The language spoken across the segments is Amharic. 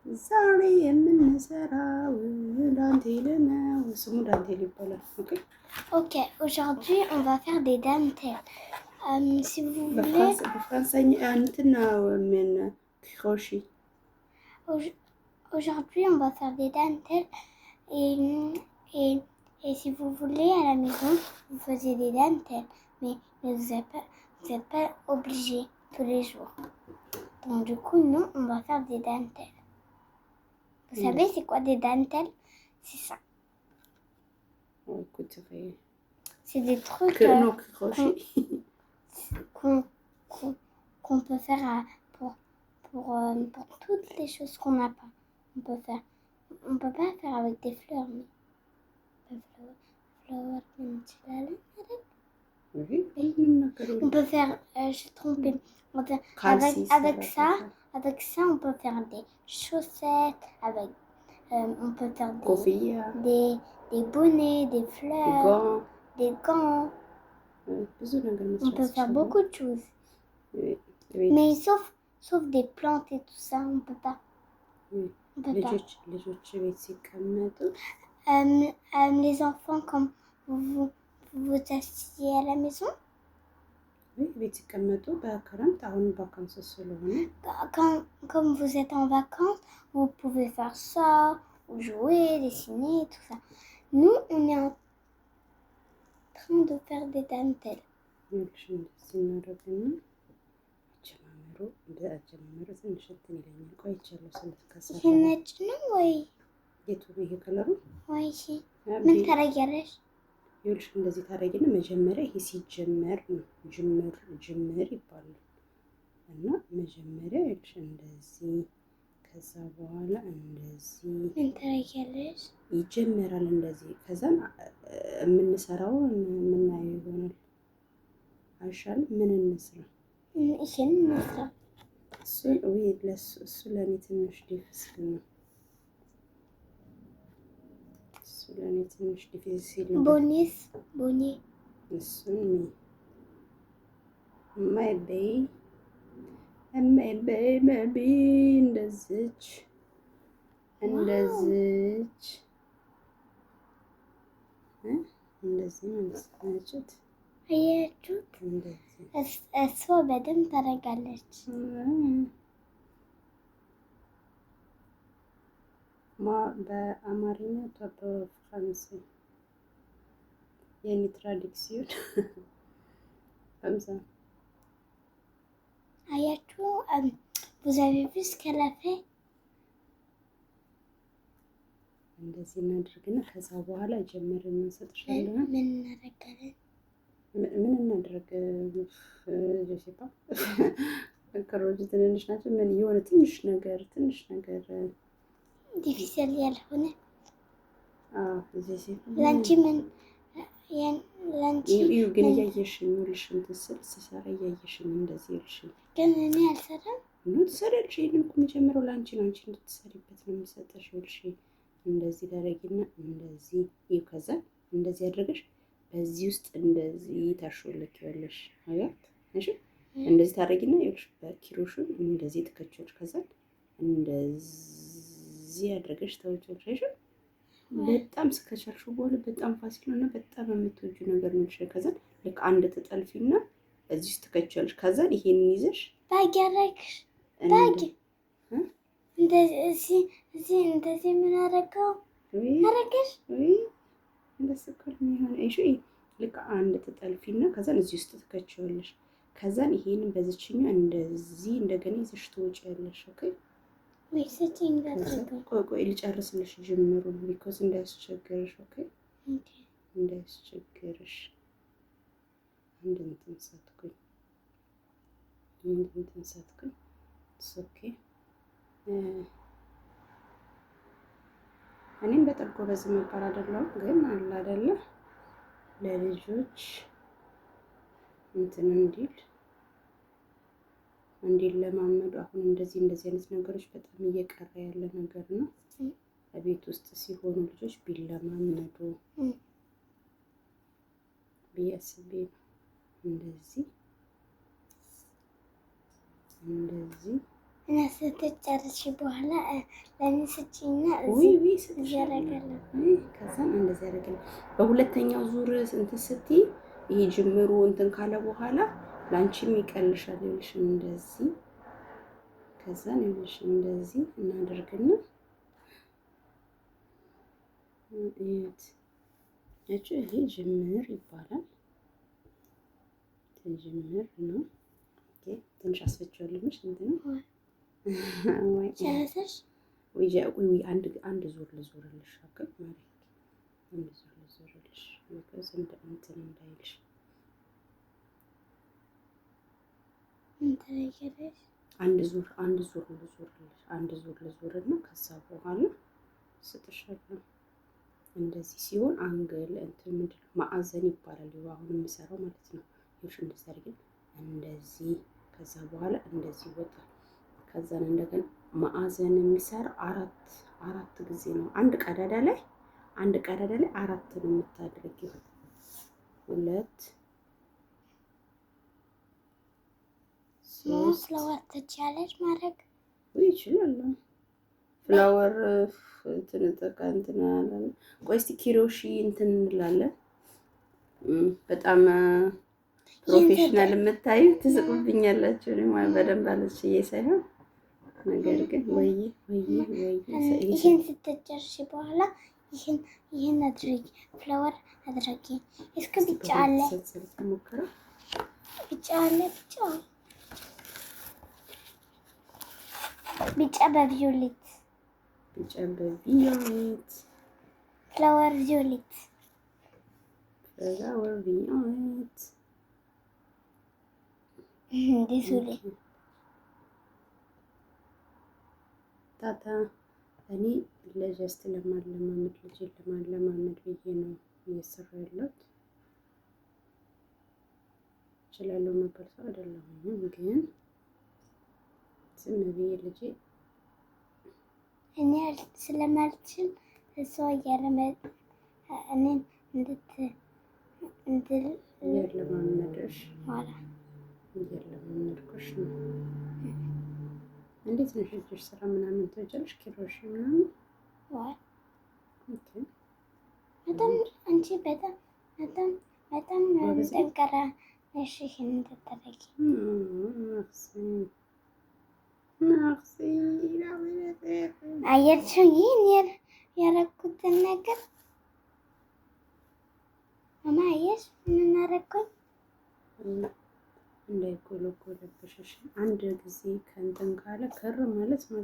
ዛሬ የምንሰራው ዳንቴል ነው። ስሙ ዳንቴል ይባላል። Ok, aujourd'hui on va faire des dentelles. Si vous voulez. በፍራንሳኛ እንትን ነው ምን ክሮሺ Aujourd'hui on va faire des dentelles et si vous voulez à la maison vous faisiez des dentelles, mais vous n'êtes pas obligé tous les jours. Donc du coup nous on va faire des dentelles. Vous savez c'est quoi des dentelles? C'est ça. C'est des trucs qu'on peut faire pour toutes les choses qu'on n'a pas. On peut pas faire avec des fleurs, mais on peut faire, je suis trompée. Avec ça, on peut faire des chaussettes, on peut faire des bonnets, des fleurs, des gants. On peut faire beaucoup de choses. Mais sauf des plantes et tout ça, on peut pas. On peut pas. Les enfants, comme vous asseyez à la maison. Comme vous êtes en vacances, vous pouvez faire ça, ou jouer, dessiner, tout ça. Nous, on est en train de faire des dentelles. ምን ታረጊያለሽ? ይኸውልሽ እንደዚህ ታረጊና መጀመሪያ ይሄ ሲጀመር ነው ጅምር ይባላል። እና መጀመሪያ ይኸውልሽ እንደዚህ ከዛ በኋላ እንደዚህ ምን ታረጊያለሽ? ይጀመራል እንደዚህ ከዛን የምንሰራውን የምናየው ይሆናል። አይሻልም? ምን እንስራ? ይሄን እንስራ። እሱ ለእኔ ትንሽ ዲፊሲል ነው። ለእኔ ትንሽ ዲፊሲል ነው። ቦኔ እሱን maybe እንደዚች እንደዚህ መስላችሁት? አያችሁት? እሷ በደንብ ታደርጋለች። በአማርኛ በፍራንስ የኔ ትራዲክሲዮን ከምሳ አያችሁ? vous avez vu ce qu'elle a fait? እንደዚህ እናድርግና ከዛ በኋላ ጀመርን እንሰጥሻለን። ምን እናደርጋለን? ምን እናድርግ? ጆሴፓ ከሮጅ ትንንሽ ናቸው። ምን የሆነ ትንሽ ነገር ዲፊሲል ያልሆነ ጆሴፓ ላንቺ ምን ላንቺ ግን እያየሽኝ ይልሽን ስሰራ እያየሽኝ እንደዚህ ይልሽኝ ግን እኔ አልሰራም። ትሰሪያለሽ። ይሄንን እኮ የምጀምረው ለአንቺ ነው። አንቺ እንድትሰሪበት ነው የምሰጠሽ። ይልሽ እንደዚህ ታደርጊና እንደዚህ ይኸው ከዛ እንደዚህ አድርገሽ በዚህ ውስጥ እንደዚህ ታሾልኪያለሽ። አያት እሺ። እንደዚህ ታደርጊና ይኸውልሽ በኪሮሹን እንደዚህ ትከቸልሽ። ከዛ እንደዚህ አድርገሽ ታውጪዋለሽ። በጣም ስከቻልሽው በኋላ በጣም ፋሲል ነው እና በጣም የምትወጂው ነገር ነው። ከዛ ልክ አንድ ተጠልፊና እዚህ ውስጥ ትከቻለሽ። ከዛ ይሄንን ይዘሽ ታገረክሽ እንደዚህ ምን አደረገው አረገሽ እንደሱ እኮ ነው። እሺ ልክ አንድ ተጠልፊና ከዛን እዚህ ውስጥ ትከቻለሽ። ከዛን ይሄንን በዚችኛ እንደዚህ እንደገና ይዘሽ ትወጪያለሽ። ኦኬ ወይ ሰጪኝ እንዳትረጋ። ቆይ ልጨርስልሽ ጅምሩን ቢኮዝ እንዳያስቸግርሽ። ኦኬ እንዳያስቸግርሽ እንትን ሳትኩኝ ኦኬ። እኔም በጣም ጎበዝ መባል አይደለሁም፣ ግን አለ አይደለ ለልጆች እንትን እንዲለማመዱ አሁን እንደዚህ አይነት ነገሮች በጣም እየቀረ ያለ ነገር ነው። በቤት ውስጥ ሲሆኑ ልጆች ቢለማመዱ ቢያስቤ እንደዚህ እና ስትጨርሺ በኋላ ለኔ ስጪና እዚህ ያደርጋለሁ። ከዛ እንደዚህ ያደርጋለሁ። በሁለተኛው ዙር እንትን ስትይ ይሄ ጅምሩ እንትን ካለ በኋላ ላንቺም ይቀልሻል። ይኸውልሽ እንደዚህ ከዛ ይኸውልሽ እንደዚህ እናደርግና እዩት። ይሄ ጅምር ይባላል። ጅምር ነው። ኦኬ ትንሽ አስፈጭዋለሽ እንትን ነው ወይ ጨረሰሽ? ወይ አንድ ዙር ልዞርልሽ አከብ ማለት አንድ ዙር ልዞርልሽ because እንትን እንዳይልሽ እንተረገረሽ አንድ ዙር ልዞርልሽ አንድ ዙር ልዞርና ከዛ በኋላ ስጥሻለሁ። እንደዚህ ሲሆን አንግል እንትን ምንድነው ማዕዘን ይባላል። ይኸው አሁን የምሰራው ማለት ነው። ይኸውልሽ እንደዚህ አድርገን እንደዚህ ከዛ በኋላ እንደዚህ ይወጣል። ከዛ እንደገና ማዕዘን የሚሰራ አራት ጊዜ ነው። አንድ ቀዳዳ ላይ አራት ነው የምታደርጊው። 2 3 ፍላወር ትችያለሽ ማድረግ ይችላል። ፍላወር እንትን ቆይ እስኪ ኪሮሺ እንትን እንላለን። በጣም ፕሮፌሽናል የምታዩ ትስቁብኛላችሁ። እኔ ማለት በደንብ አልችዬ ሳይሆን ነገር ግን ወይ ይሄን ስትጨርሺ በኋላ ይሄን አድርጊ፣ ፍላወር አድርጊ። እስከ ብቻ አለ ብቻ በቪዮሌት ፍላወር ቪዮሌት ታታ እኔ ለጀስት ለማለማመድ ብዬ ነው እየሰራ ያለሁት። እችላለሁ ነበር ሰው አይደለሁም፣ ግን ዝም ብዬ ልጄ እኔ ስለማልችል እሷ እያለመድ እኔን እያለማመድሽ እያለማመድኩሽ ነው። እንዴት ነሽ? እጅሽ ስራ ምናምን ትወጃለሽ? ኪሮሽ ምናምን በጣም አንቺ በጣም ጠንካራ ነሽ። ይሄን እንድታደርጊ አየሽው? ይሄን ያደረኩትን ነገር ማማ አየሽ? ምን አደረኩኝ? እንዳይጎለጎለብሽ አንድ ጊዜ ከእንትን ካለ ከር ማለት ነው።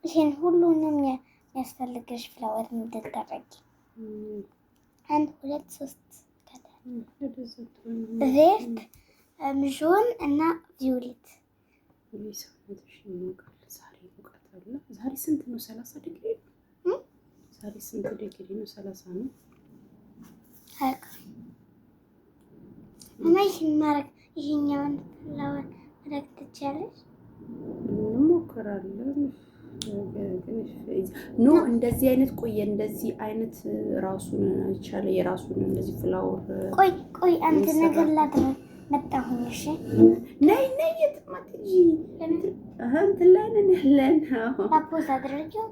ይሄን ሁሉንም የሚያስፈልግሽ ፍላወር እንድታደርጊ 1 2 3 ሬድ ጆን እና ቪዮሌት። ሰውነትሽ ይሞቃል። ዛሬ ሙቀት አለ። ዛሬ ስንት ነው? 30 ዲግሪ ነው። ዛሬ ስንት ዲግሪ ነው? 30 ነው። ማማ ይሄን ማድረግ ይሄኛውን ፍላወር ማድረግ ትችያለሽ? እንሞክራለን። ኖ እንደዚህ አይነት ቆየ እንደዚህ አይነት ራሱን ይቻለ የራሱን እንደዚህ ፍላወር ቆይ አንተ ነገር ላድርግ መጣሁኝ። እሺ ነይ የትማትጂ እንትን ላይ ነን ያለን። ፖዝ አድርጊው።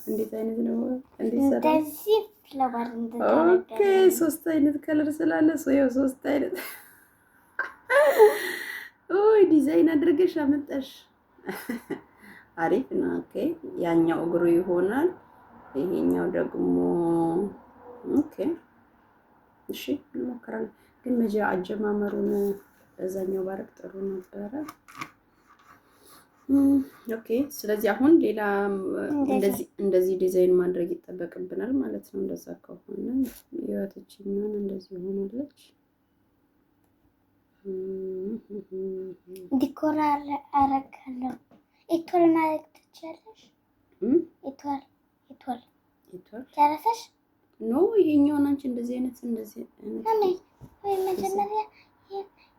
እንዴት አይነት ነው? እንደዚህ ፍላወር እንደታረገ ኦኬ 3 አይነት ከለር ስላለ ያው 3 አይነት ዲዛይን አድርገሽ አመጣሽ። አሪፍ ነው። ኦኬ ያኛው እግሩ ይሆናል፣ ይሄኛው ደግሞ ኦኬ። እሺ እንሞክራለን። ግን አጀማመሩን በዛኛው ባረቅ ጥሩ ነበረ። ኦኬ ስለዚህ አሁን ሌላ እንደዚህ ዲዛይን ማድረግ ይጠበቅብናል ማለት ነው። እንደዛ ከሆነ የወተችኛውን እንደዚህ ሆኖለች። ዲኮር አረጋለሁ። ኢቶል ማለት ትችያለሽ? ኢቶል ጨረሰሽ? ኖ ይሄኛውን አንቺ እንደዚህ አይነት ወይ መጀመሪያ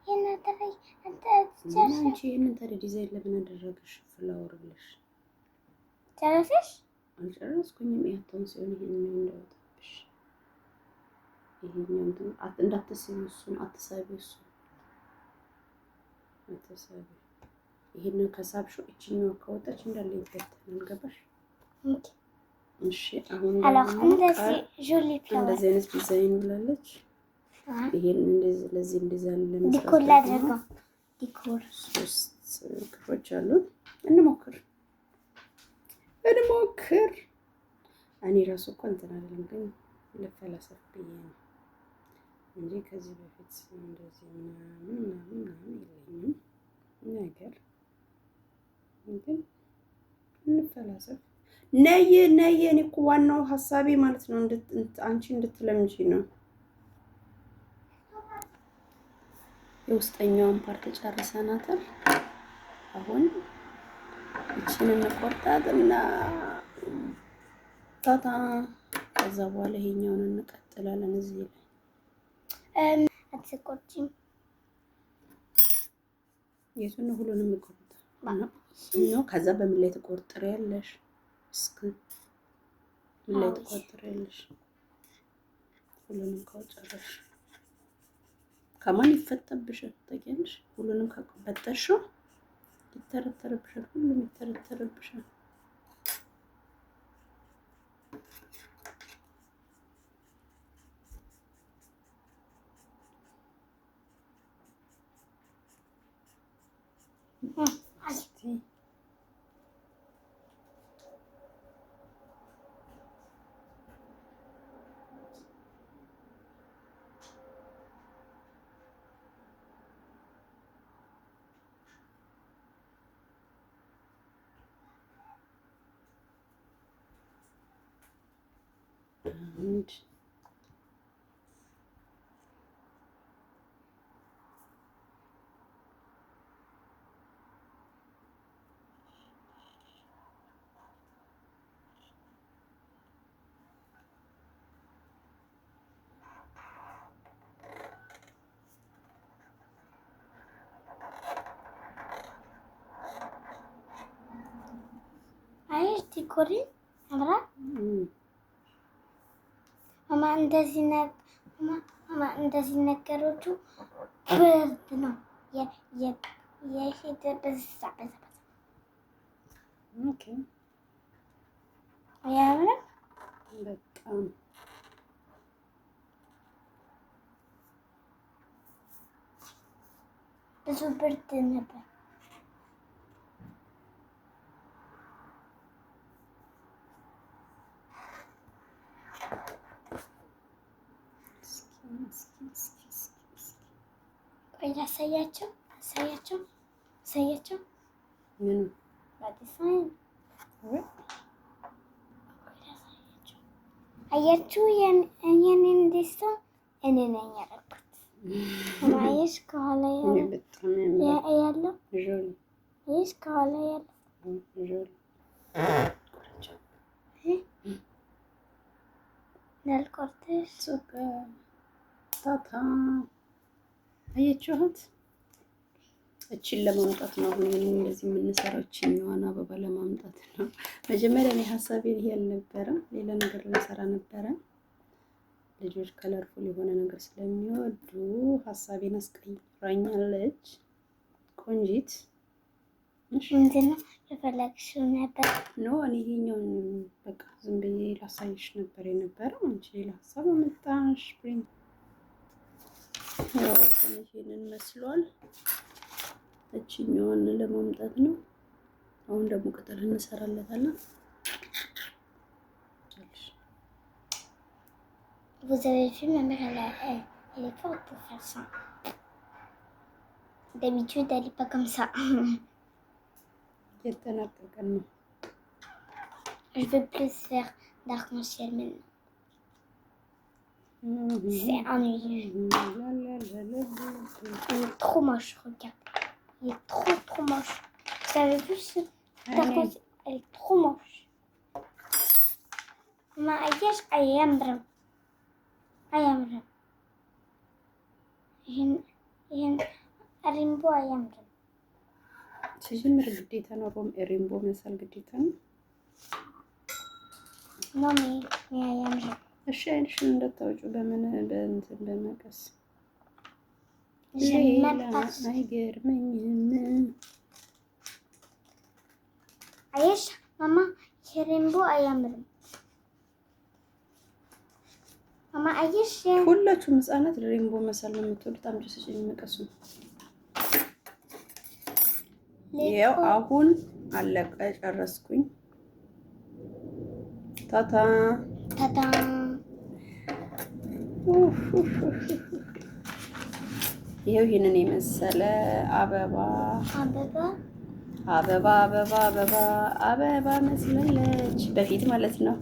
የናተረይ አንቺ ይሄንን ታዲያ ዲዛይን ለምን አደረግሽ? ፍላወር ብለሽ ጨረሰሽ? አልጨረስኩኝም። ያተውን ሲሆን ይሄኛው እንዳይወጣብሽ ይሄኛው እንዳትስቢ፣ እሱን አትሳቢ፣ እሱን አትሳቢ። ይሄንን ከሳብሽው እቺኛው ከወጣች እንዳለ ይበተናል። ገባሽ? እሺ አሁን እንደዚህ አይነት ዲዛይን ብላለች። ይሄን እንደዚህ ለዚህ እንደዚህ አለ ዲኮር ሶስት ክሮች አሉ። እንሞክር። እኔ ራሱ እኮ እንትን አይደለም ግን ለፈላሰፍ ብዬ ነው እንጂ ከዚህ በፊት እንደዚህ ምናምን የለኝም ነገር ግን እንፈላሰፍ። ነይ እኔ እኮ ዋናው ሀሳቤ ማለት ነው አንቺ እንድትለምጂ ነው። የውስጠኛውን ፓርት ጨርሰናታል። አሁን እቺን እንቆርጣትና ታታ ከዛ በኋላ ይሄኛውን እንቀጥላለን። እዚህ ላይ አትቆርጪም? የቱን ነው? ሁሉንም ነው። ከዛ በምን ላይ ትቆርጥሪያለሽ? እስኪ ምን ላይ ትቆርጥሪያለሽ? ሁሉንም ከጨረሽ ከማን ይፈጠብሻል? ታውቂያለሽ? ሁሉንም ከበጠሽው ይተረተረብሻል። ሁሉም ይተረተረብሻል። and ዲኮሪ አብራ ማማ እንደዚህ ነገሮቹ ብርድ ነው የሄደ በዛ ኦኬ ያምራ በጣም ብዙ ብርድ ነበር። ቆይ ላሳያቸው ምን አያችሁ? የኔን ደስታ እኔ ነኝ ያደረኩት። ማየሽ ከኋላ ያለው ማየሽ ከኋላ ያለው እንዳልቆርጥሽ ታታ አያችኋት? እቺን ለማምጣት ነው አሁን እንደዚህ የምንሰራው። እቺኛዋን አበባ ለማምጣት ነው። መጀመሪያ እኔ ሀሳቤ ይሄ አልነበረም፣ ሌላ ነገር ልንሰራ ነበረ። ልጆች ከለርፉል የሆነ ነገር ስለሚወዱ ሀሳቤን አስቀይራኛለች። ቆንጂት ምንድን ነው የፈለግሽው ነበር? ኖ እኔ ይሄኛውን በቃ ዝም ብዬ ላሳይሽ ነበር የነበረው። አንቺ ሌላ ሀሳብ አመጣሽ። ያው ትንሽ ይሄንን መስሏል። እቺኛውን ለማምጣት ነው። አሁን ደግሞ ቅጠል እንሰራለታለን። Vous avez vu ma mère, elle est forte pour faire ça. D'habitude, elle est pas comme ça. Je veux plus faire d'arc-en-ciel maintenant. C'est ennuyeux. Il est trop moche, regarde. Il est trop moche. Vous avez vu ce d'arc-en-ciel? Elle est trop moche. Ma ayesh ayamram. አያምርም። ይሄን ሪምቦ አያምርም። ሲጀምር ግዴታ ነው ሪምቦ መሳል ግዴታ ነው። ኖሚ አያምርም። እሺ አይንሽን እንዳታወጪው በእንትን በመቀስ አይገርመኝም። አየሽ ማማ ሬንቦ አያምርም? ማማ አየሽ ሁላችሁም ህፃናት ሬንቦ መሳል ነው የምትወዱት። አምጪ ስጪኝ መቀሱ። ይኸው አሁን አለቀ፣ ጨረስኩኝ። ታታ ታታ ይኸው ይሄንን የመሰለ አበባ መስላለች። በፊት ማለት ነው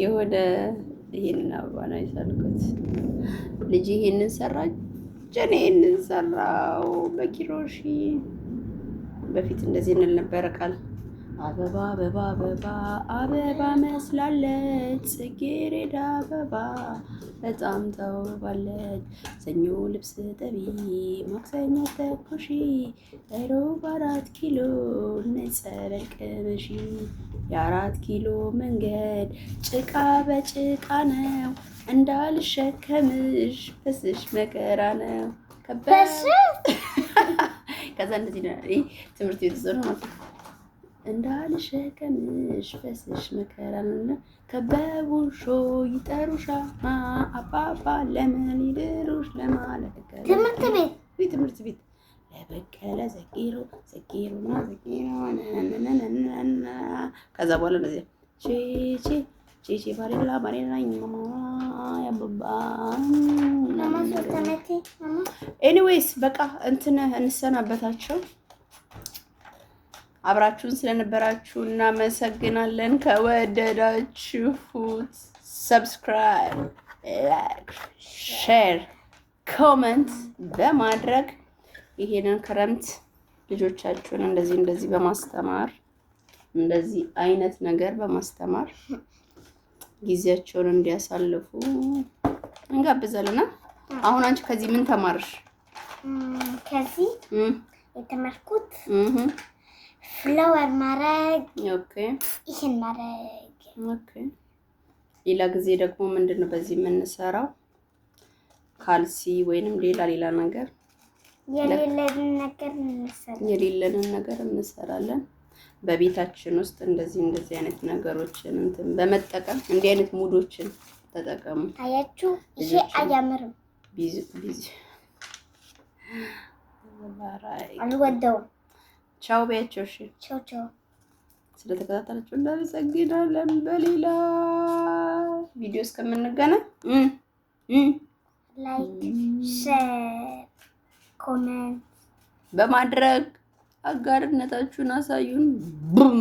የሆነ ይሄንን አበባ ነው የሳልኩት። ልጅ ይሄንን ሰራች፣ እኔ ይሄንን ሰራው በኪሮሺ። በፊት እንደዚህ እንል ነበረ ቃል አበባ መስላለች፣ ጽጌረዳ አበባ በጣም ተውባለች። ሰኞ ልብስ ጠቢ፣ ማክሰኞ ተኩሺ፣ ሮብ 4 ኪሎ ነጸበል ቅመሺ። የ4 ኪሎ መንገድ ጭቃ በጭቃ ነው፣ እንዳልሸከምሽ በስሽ መከራ ነው። ከዛ እንደዚህ ነው ትምህርት ቤት ነው እንዳልሸከምሽ በስሽ መከራ ነው። ከበቡሾ ይጠሩሻል አባባ ለምን ይድሩሽ ለማለት ትምህርት ቤት ለበቀለ ዘቂሩና ከዛ በኋላ እንደዚህ ቺቺ ባሪላ ያባባ ኤኒዌይስ በቃ እንትን እንሰናበታቸው። አብራችሁን ስለነበራችሁ እናመሰግናለን። ከወደዳችሁት ሰብስክራይብ፣ ላይክ፣ ሼር፣ ኮመንት በማድረግ ይሄንን ክረምት ልጆቻችሁን እንደዚህ በማስተማር እንደዚህ አይነት ነገር በማስተማር ጊዜያቸውን እንዲያሳልፉ እንጋብዛለን። አሁን አንቺ ከዚህ ምን ተማርሽ? ከዚህ የተማርኩት ፍላወር ማድረግ፣ ይሄን ማድረግ። ሌላ ጊዜ ደግሞ ምንድነው በዚህ የምንሰራው? ካልሲ ወይንም ሌላ ነገር የሌለንን ነገር እንሰራለን። በቤታችን ውስጥ እንደዚህ አይነት ነገሮችን እንትን በመጠቀም እንዲህ አይነት ሙዶችን ተጠቀሙ። አያችሁ፣ ይሄ አያምርም። ቢዚ አልወደውም። ቻው በያቸው። እሺ ቻው። ስለተከታተላችሁ እናመሰግናለን። በሌላ ቪዲዮ እስከምንገናኝ ላይክ፣ ሼር፣ ኮሜንት በማድረግ አጋርነታችሁን አሳዩን። ቡም